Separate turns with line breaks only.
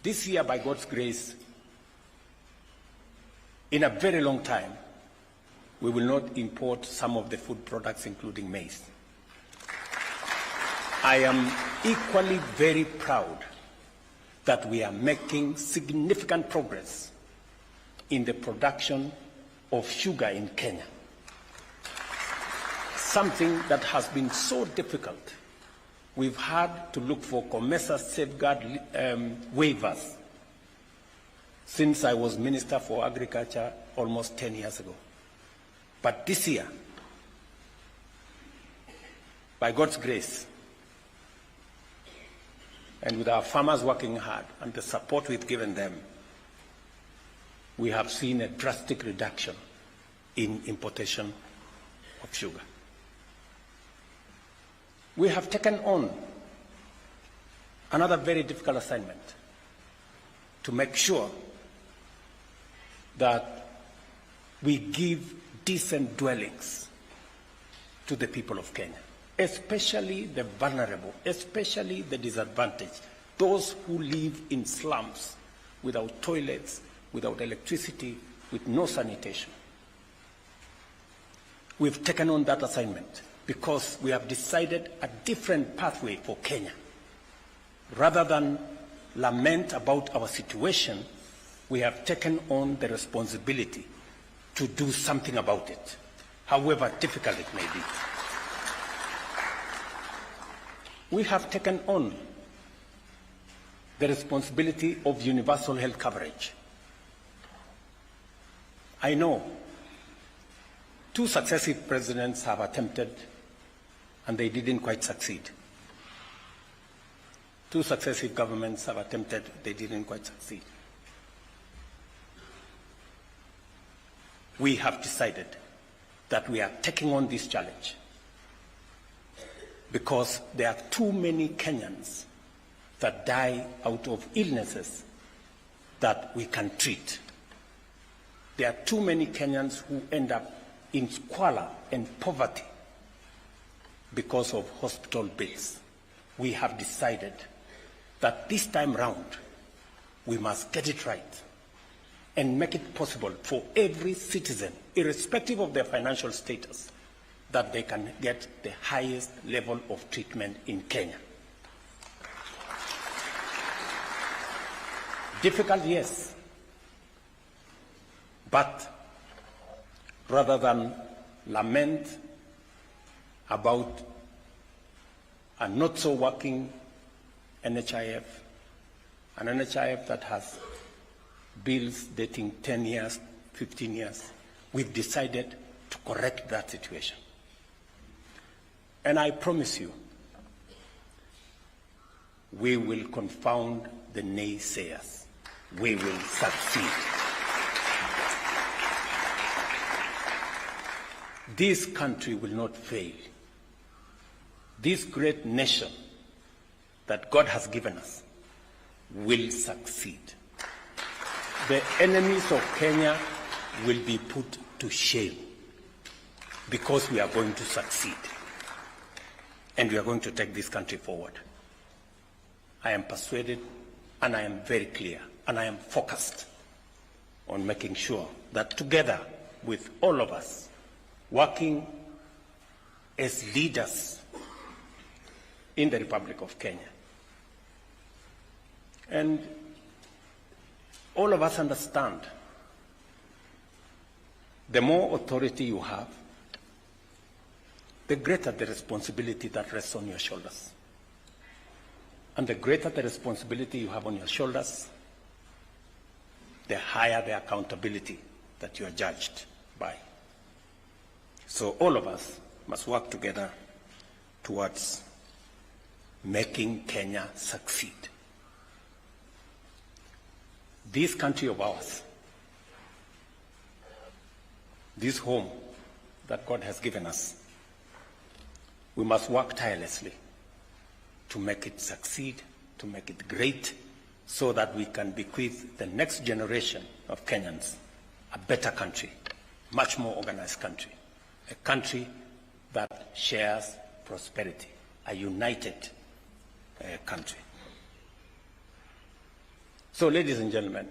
This year, by God's grace, in a very long time, we will not import some of the food products, including maize. I am equally very proud that we are making significant progress in the production of sugar in Kenya. Something that has been so difficult. We've had to look for COMESA safeguard waivers since I was Minister for Agriculture almost 10 years ago. But this year, by God's grace, and with our farmers working hard and the support we've given them, we have seen a drastic reduction in importation of sugar. We have taken on another very difficult assignment to make sure that we give decent dwellings to the people of Kenya, especially the vulnerable, especially the disadvantaged, those who live in slums without toilets, without electricity, with no sanitation. We've taken on that assignment because we have decided a different pathway for Kenya. Rather than lament about our situation, we have taken on the responsibility to do something about it, however difficult it may be. We have taken on the responsibility of universal health coverage. I know 2 successive presidents have attempted and they didn't quite succeed. 2 successive governments have attempted, they didn't quite succeed. We have decided that we are taking on this challenge because there are too many Kenyans that die out of illnesses that we can treat. There are too many Kenyans who end up in squalor and poverty because of hospital bills. We have decided that this time round, we must get it right and make it possible for every citizen, irrespective of their financial status, that they can get the highest level of treatment in Kenya. Difficult, yes, but rather than lament about a not so working NHIF, an NHIF that has bills dating 10 years, 15 years, we've decided to correct that situation. And I promise you, we will confound the naysayers. We will succeed. This country will not fail. This great nation that God has given us will succeed. The enemies of Kenya will be put to shame because we are going to succeed. And we are going to take this country forward. I am persuaded and I am very clear and I am focused on making sure that together with all of us, working as leaders in the Republic of Kenya. And all of us understand the more authority you have, the greater the responsibility that rests on your shoulders. And the greater the responsibility you have on your shoulders, the higher the accountability that you are judged by. So all of us must work together towards making Kenya succeed. This country of ours, this home that God has given us, we must work tirelessly to make it succeed, to make it great, so that we can bequeath the next generation of Kenyans a better country, much more organized country, a country that shares prosperity, a united country. So, ladies and gentlemen,